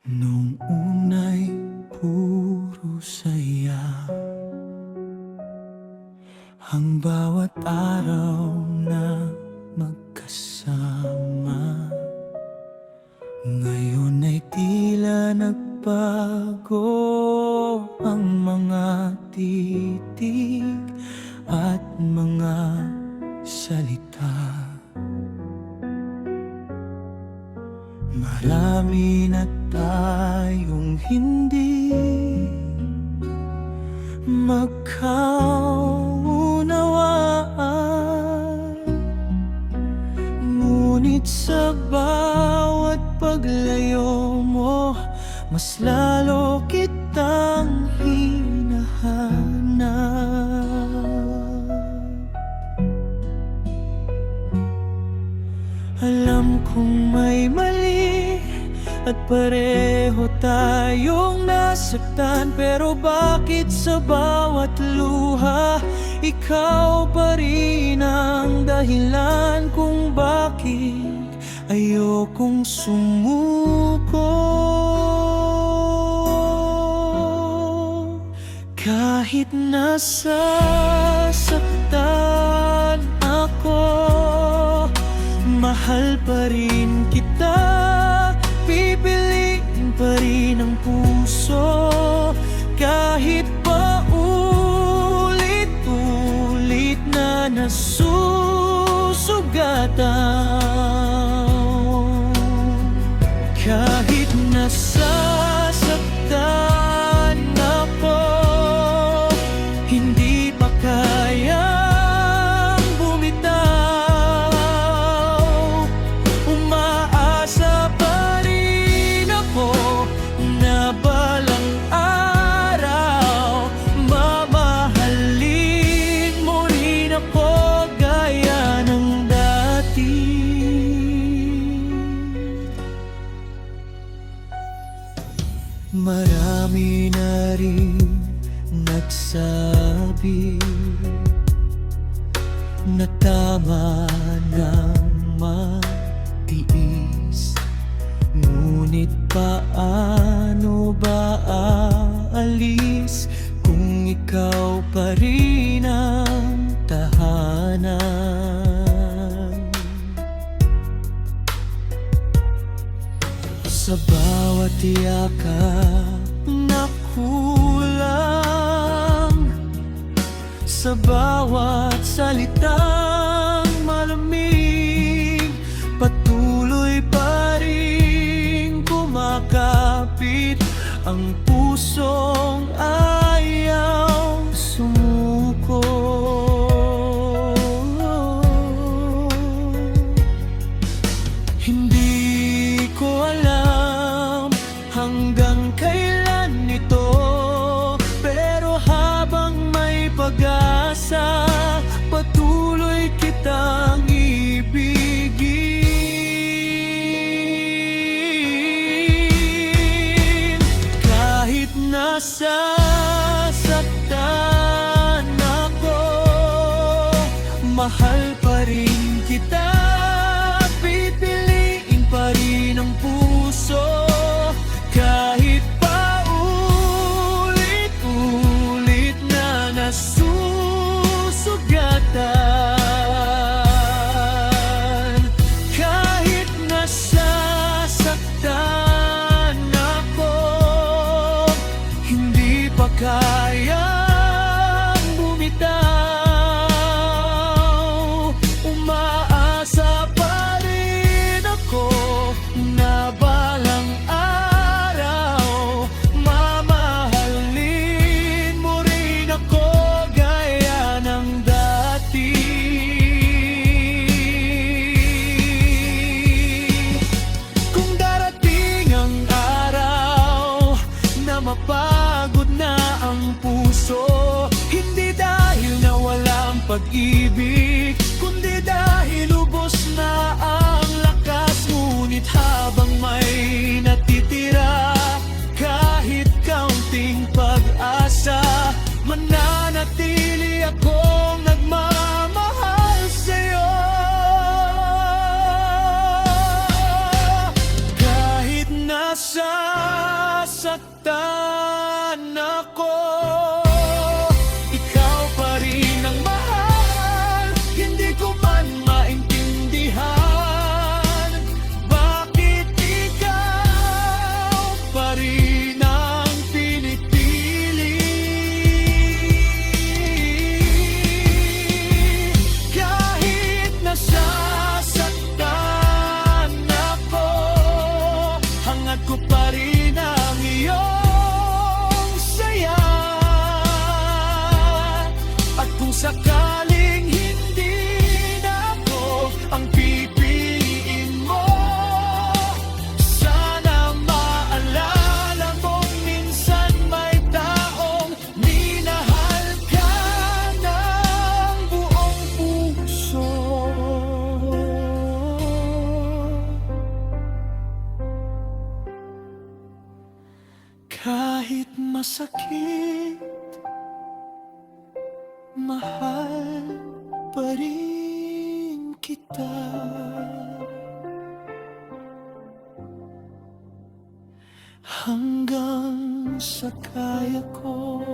Nung una'y puro saya, ang bawat araw na magkasama. Ngayon ay tila nagbago ang mga titig at mga salita. Marami na tayong hindi magkaunawaan, ngunit sa bawat paglayo mo, mas lalo kitang hinahanap. Alam kong may mali at pareho tayong nasaktan, pero bakit sa bawat luha ikaw pa rin ang dahilan kung bakit ayokong sumuko? Kahit nasasaktan ako, mahal pa rin kita, pipiliin pa rin ang puso. Kahit pa ulit-ulit na nasusugatan, kahit nasasaktan ako, hindi pa kayang bumitaw. Umaasa pa rin ako na balang araw mamahalin mo rin ako gaya ng dati. Marami na rin nagsabi na tama nang magtiis, ngunit paano ba aalis kung ikaw pa rin ang tahanan? Sa bawat yakap na kulang, sa bawat salitang malamig, patuloy pa rin kumakapit ang pusong ayaw sumuko. Hindi ko alam hanggang kailan ito, pero habang may pag-asa, patuloy kitang ibigin. Kahit nasasaktan ako, mahal pa rin kita, pipiliin pa rin ang puso. Kahit pa ulit-ulit na nasusugatan, kahit nasasaktan ako, hindi pa kayang bumitaw. Umaasa pa rin ako na balang araw mamahalin mo rin ako gaya ng dati. Kung darating ang araw na mapagod na ang puso, hindi dahil nawala ang pag-ibig, kundi dahil lubos na ang lakas. Ngunit habang may natitira, kahit kaunting pag-asa, mananatili akong nagmamahal sa'yo. Kahit nasa pa rin ang iyong saya. At kung sakaling hindi na ako ang pipiliin mo, sana maalala mong minsan may taong minahal ka ng buong puso. Kahit masakit, mahal pa rin kita. Hanggang sa kaya ko.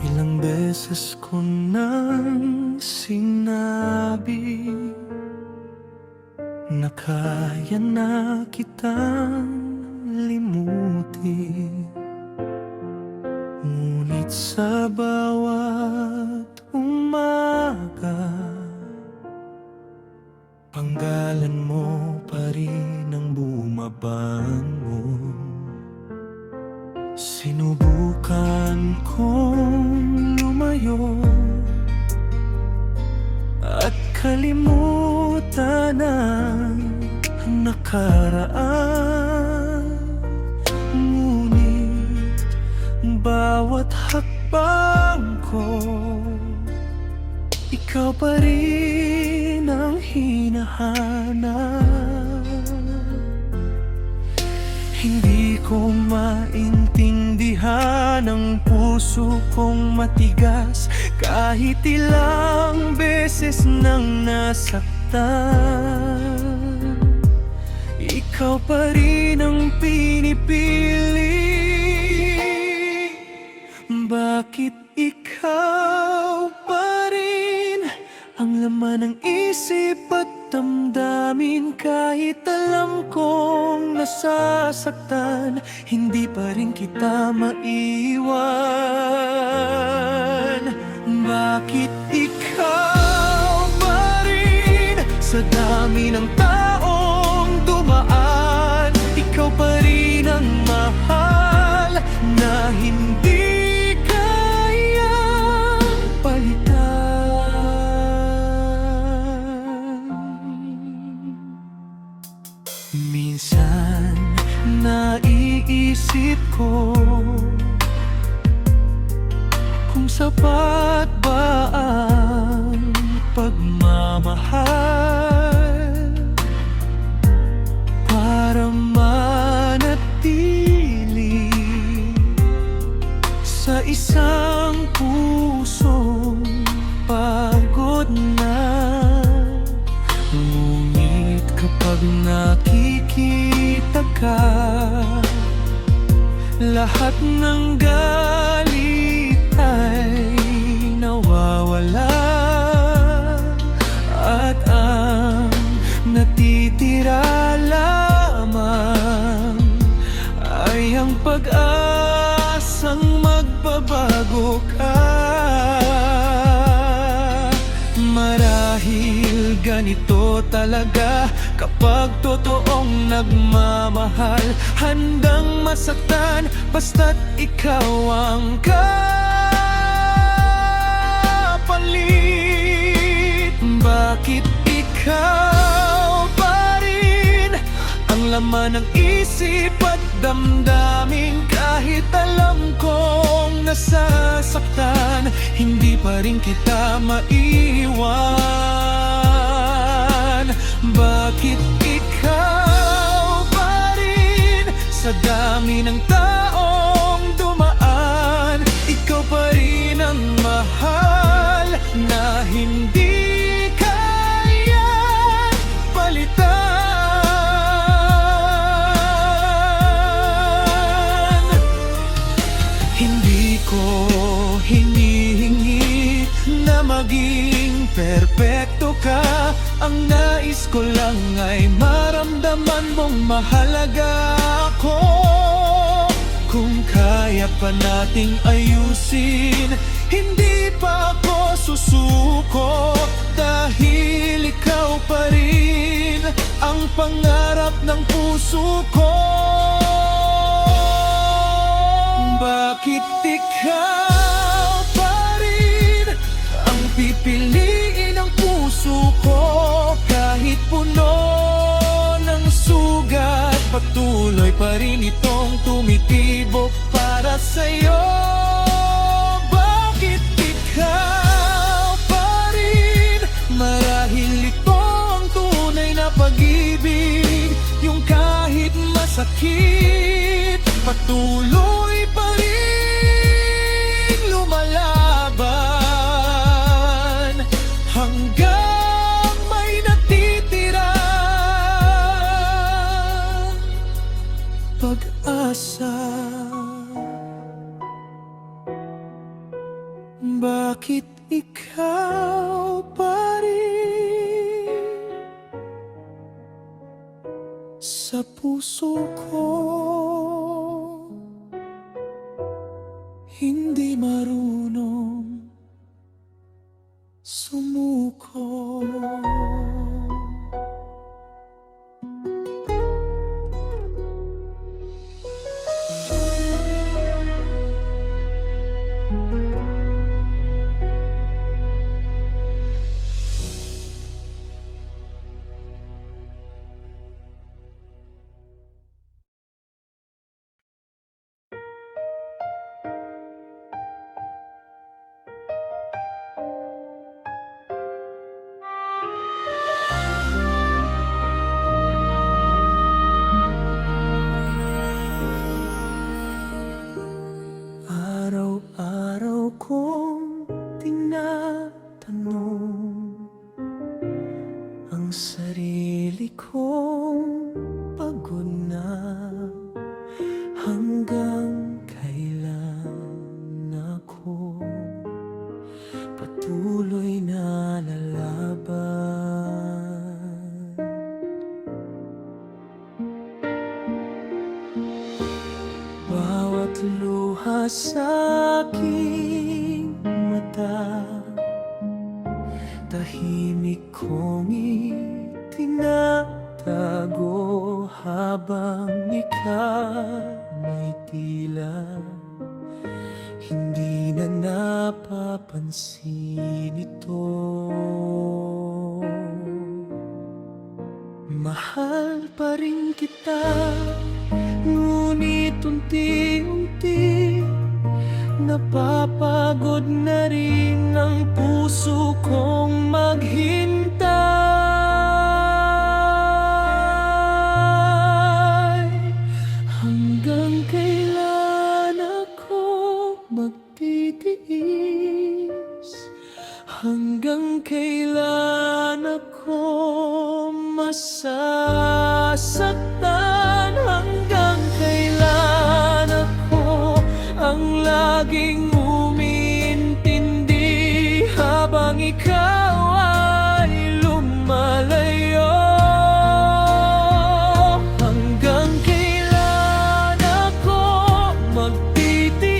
Ilang beses ko nang sinabi na kaya na kitang limutin, ngunit sa bawat umaga panggalan mo pa rin ang bumabangon. Sinubukan kong lumayo at kalimutan ang nakaraan, ngunit bawat hakbang ko, ikaw pa rin ang hinahanap. Hindi ko maintindihan ang puso kong matigas kahit ilang beses nang nasaktan. Ikaw pa rin ang pinipili. Bakit ikaw pa rin ang laman ng isip at damdamin? Kahit alam kong nasasaktan, hindi pa rin kita maiwan. Bakit ikaw pa rin sa dami ng taong dumaan? Ikaw pa rin ang mahal na hindi kayang palitan. Minsan naiisip ko kung sapat ba ang pagmamahal para manatili sa isang pusong pagod na. Ngunit kapag nakikita ka, lahat ng galit ay nawawala, at ang natitira lamang ay ang pag-asang magbabago ka. Marahil ganito talaga kapag totoong nagmamahal, handang masaktan basta't ikaw ang kapalit. Bakit ikaw pa rin ang laman ng isip at damdamin? Kahit alam kong nasasaktan, hindi pa rin kita maiwan. Bakit ikaw pa rin sa dami ng taong dumaan? Ikaw pa rin ang mahal na hindi kayang palitan. Hindi ko hinihingi na maging perpekto ka. Ang nais ko lang ay maramdaman mong mahalaga ako. Kung kaya pa nating ayusin, hindi pa ako susuko. Dahil ikaw pa rin ang pangarap ng puso ko. Bakit ikaw pa rin ang pipiliin ng puso ko? Kahit puno ng sugat, patuloy pa rin itong tumitibok para sa'yo. Bakit ikaw pa rin? Marahil ito ang tunay na pag-ibig, yung kahit masakit, patuloy pa rin lumalaban hanggang may natitirang pag-asa. Bakit ikaw pa rin sa puso ko hindi marunong sumuko? Araw-araw kong tinatanong ang sarili kong pagod na. Hanggang kailan ako patuloy na lalaban? Bawat luha sa aking mata, tahimik kong itinatago habang ika'y tila hindi na napapansin ito. Mahal pa rin kita, ngunit unti-unti napapagod na rin ang puso kong maghintay. Hanggang kailan ako magtitiis? Hanggang kailan ako masasaktan? Hanggang kailan ako ang laging umintindi habang ikaw ay lumalayo? Hanggang kailan ako magtitiis?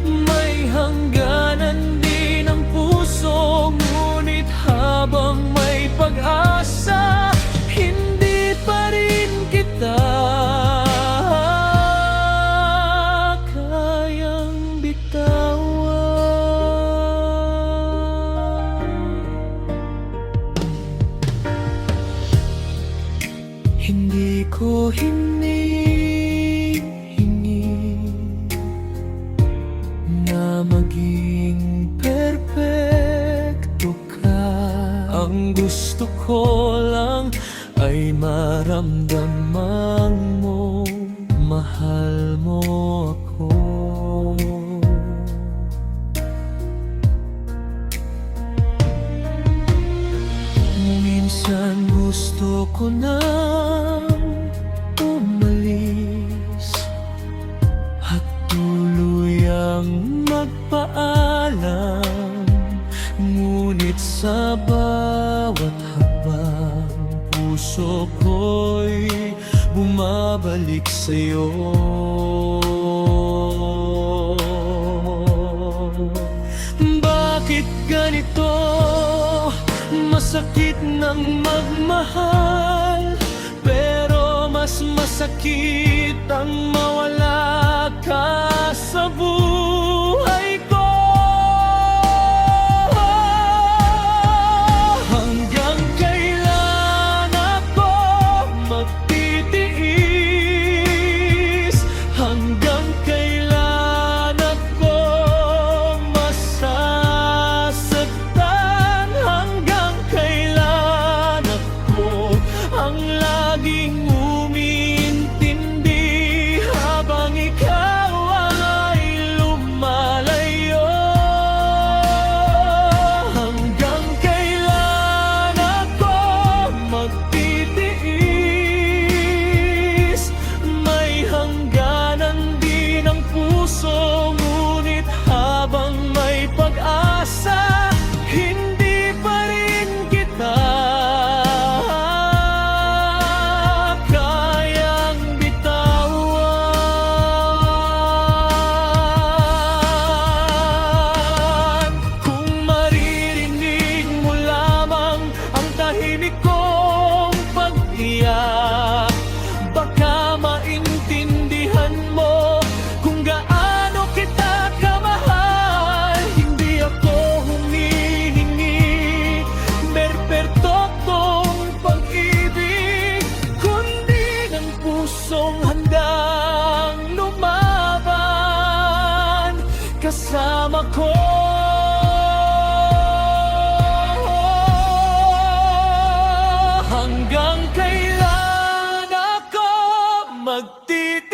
May hangganan din ang puso, ngunit habang may pag-asa, hindi pa rin kita kayang bitawan. Hindi ko hinihingi na maging perpekto ka. Ang gusto ko lang ay maramdaman mo mahal mo ako. Minsan gusto ko nang umalis at tuluyan kayang magpaalam, ngunit sa bawat hakbang puso ko'y bumabalik sa'yo. Bakit ganito? Masakit ng magmahal, pero mas masakit ang mawala ka sa buhay ko. Hanggang kailan ako magtitiis? Hanggang kailan ako masasaktan? Hanggang kailan ako ang laging umintindi habang ikaw ay lumalayo? Hanggang kailan ako magtitiis? May hangganan din ang puso, ngunit habang may pag-asa, hindi pa rin kita kayang bitawan. Kung maririnig mo lamang ang tahimik kong pag-iyak, baka maintindihan mo kung gaano kita kamahal. Hindi ako humihingi perpektong pag-ibig, kundi ng pusong handang lumaban kasama ko. Hanggang kailan ako magtitiis?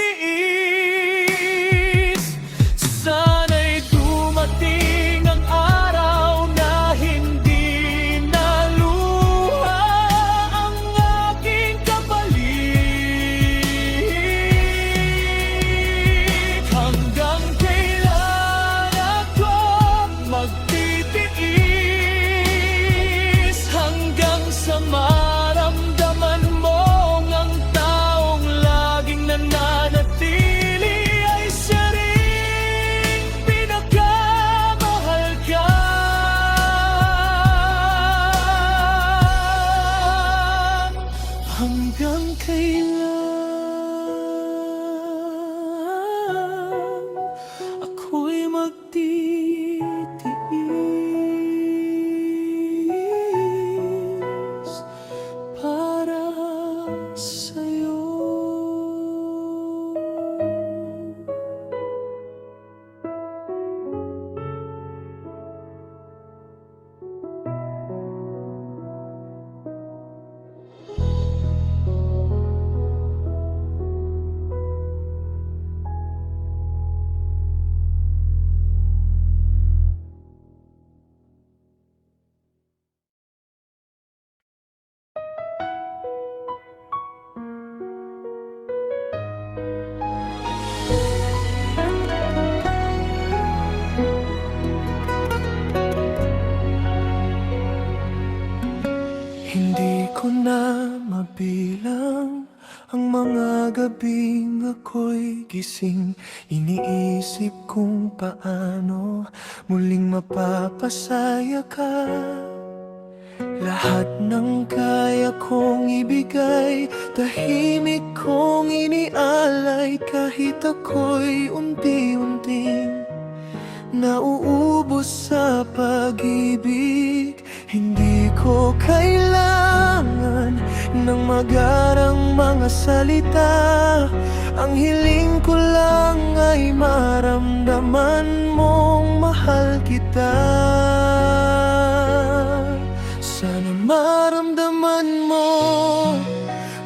Sana'y dumating ang araw na hindi na luha ang aking kapalit. Hanggang kailan ako magtitiis? Hanggang sa maramdaman mong ang taong laging nananatili ay siya ring pinakamahal ka. Hanggang kailan ako'y magtitiis para sa'yo? Hindi ko na mabilang ang mga gabing ako'y gising, iniisip kung paano muling mapapasaya ka. Lahat ng kaya kong ibigay, tahimik kong inialay, kahit ako'y unti-unting nauubos sa pag-ibig. Hindi ko kailangan ng magarang mga salita, ang hiling ko lang ay maramdaman mong mahal kita. Sana maramdaman mo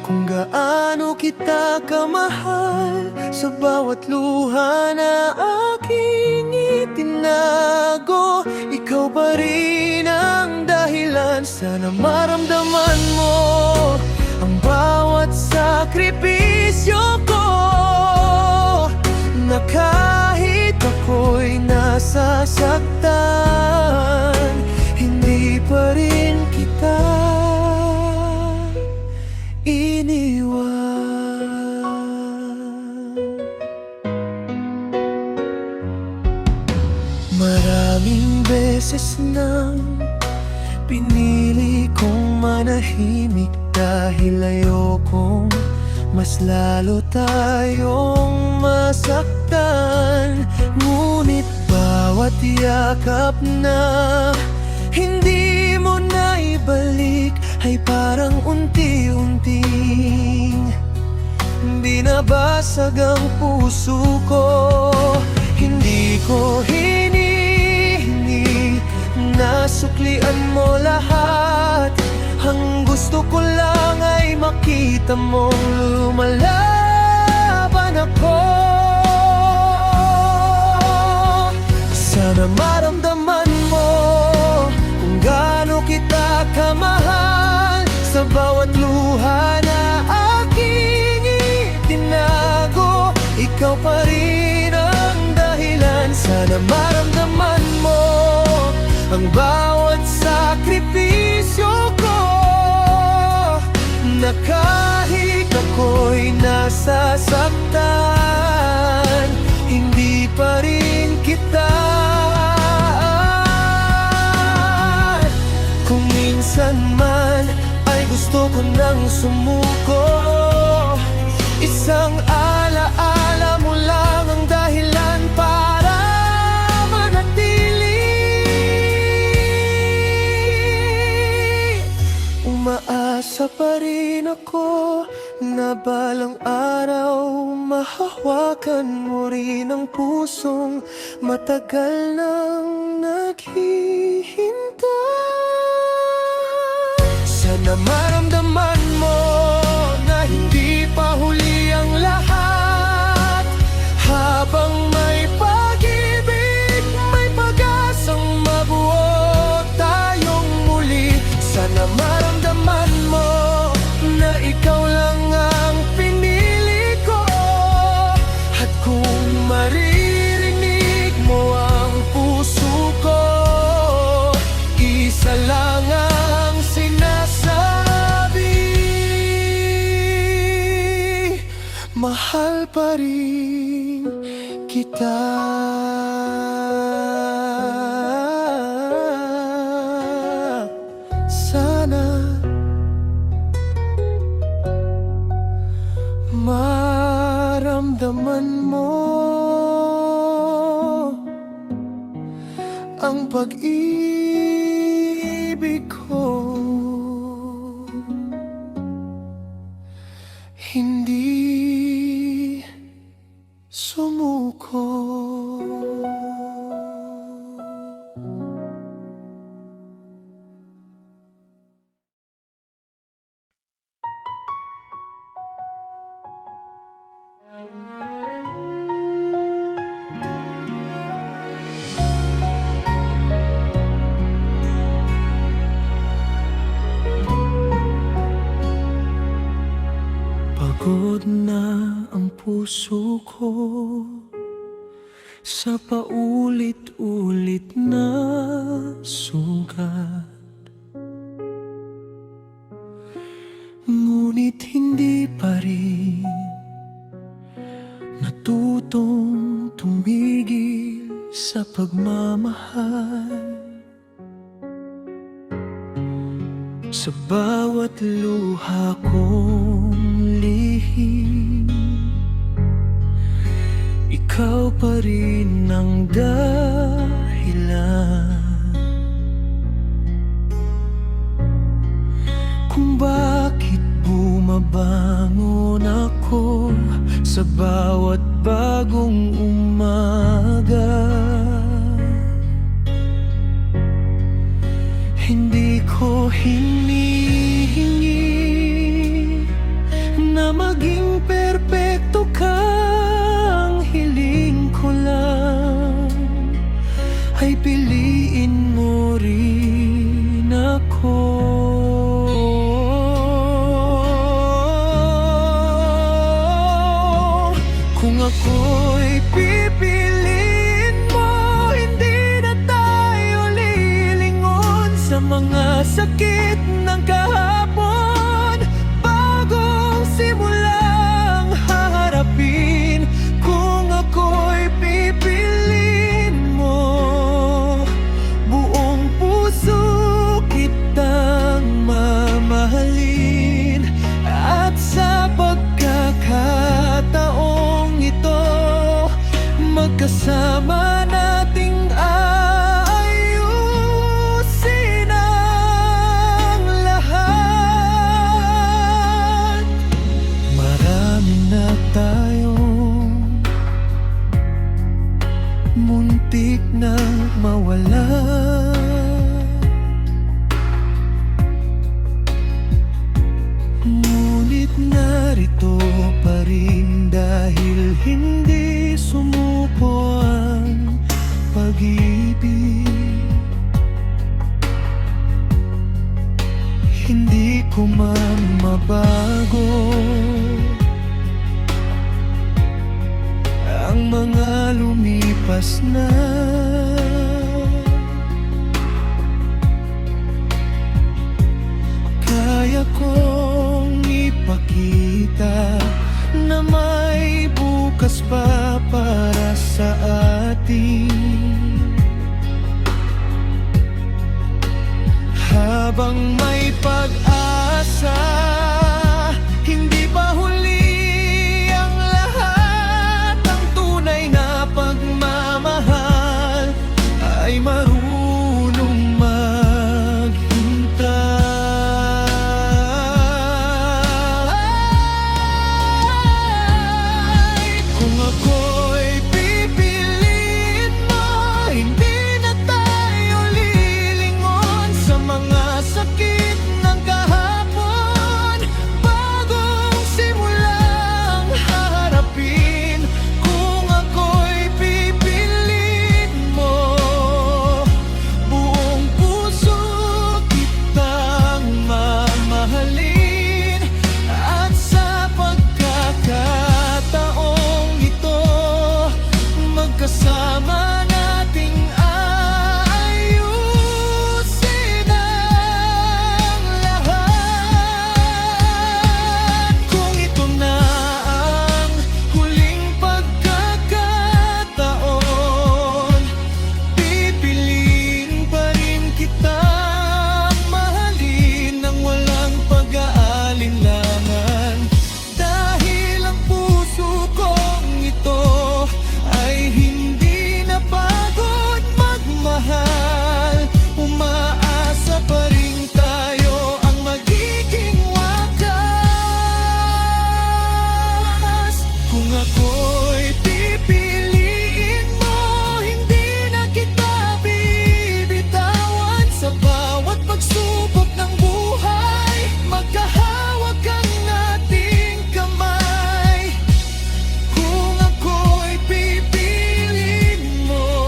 kung gaano kita kamahal sa bawat luha na aking itinago. Ikaw pa rin ang dahilan. Sana maramdaman mo ang bawat sakripisyo ko, na kahit ako'y nasasaktan, hindi pa rin kita iniwan. Maraming beses nang pinili kong manahimik dahil ayokong mas lalo tayong masaktan. Ngunit bawat yakap na hindi mo na ibalik ay parang unti-unting binabasag ang puso ko. Hindi ko hinihingi na suklian mo lahat. Ang gusto ko lang ay makita mong lumalaban ako. Sana maramdaman mo kung gaano kita kamahal. Sa bawat luha na aking itinago, ikaw pa rin ang dahilan. Sana maramdaman mo ang bawat sakripisyo ko, na kahit ako'y nasasaktan, hindi pa rin kita. Kung minsan man ay gusto ko nang sumuko, isang alaala mo lang ang dahilan para manatili. Umaasa pa rin ako na balang araw mahawakan mo rin ang pusong matagal nang naghihintay. Sana maramdaman mo na hindi pa huli ang lahat. Habang may pag-ibig, may pag-asang mabuo tayong muli. Sana maramdaman mo na ikaw lang ang pinili ko. At kung maririnig mo ang puso ko, isa lang ang sinasabi: mahal pa rin kita. Sana maramdaman mo ang pag-ibig ko, hindi sumuko. Pagod na ang puso ko sa paulit-ulit na sugat, ngunit hindi pa rin natutong tumigil sa pagmamahal. Sa bawat luha kong lihim, ikaw pa rin ang dahilan kung bakit bumabangon ako sa bawat bagong umaga. Hindi ko hinihingi na maging perpekto ka. Ang hiling ko lang ay piliin mo rin ako. Kung ako'y pipiliin sakit ng kahapon, bagong simulang haharapin. Kung ako'y pipiliin mo, buong puso kitang mamahalin. At sa pagkakataong ito, magkasama nating ayusin ang lahat. Marami na tayong muntik na mawala, ngunit narito pa rin dahil hindi sumuko ang pag-ibig. Hindi ko man mabago ang mga lumipas na. Kaya kong ipakita na may bukas pa para sa atin. Habang may pag-asa, hindi pa huli ang lahat. Ang tunay na pagmamahal ay marunong maghintay. Kung ako'y pipiliin mo, hindi na tayo lilingon sa mga sakit ng kahapon, bagong simulang haharapin. Kung ako'y pipiliin mo, buong puso kitang mamahalin. At sa pagkakataong ito, magkasama nating ayusin ang lahat. Kung ito na ang huling pagkakataon, pipiliin pa rin kitang mahalin ng walang pag-aalinlangan. Dahil ang puso kong ito ay hindi napagod magmahal. Umaasa pa rin tayo ang magiging wakas. Kung ako'y pipiliin mo, hindi na kita bibitawan. Sa bawat pagsubok ng buhay, magkahawak ang ating kamay. Kung ako'y pipiliin mo,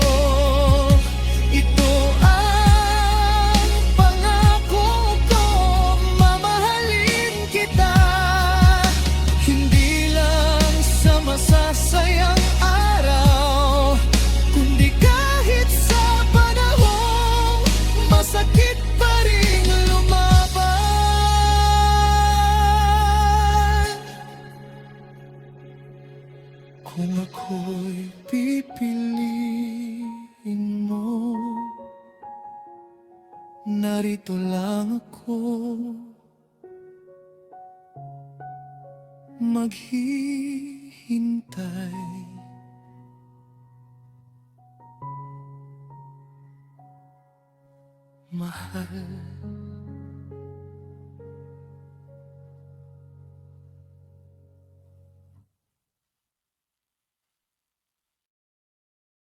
ito ang pangako ko, mamahalin kita. Hindi lang sa masasayang araw, kundi kahit sa panahong masakit pa rin lumaban. Kung ako'y pipiliin mo, narito lang ako, maghihintay. Mahal.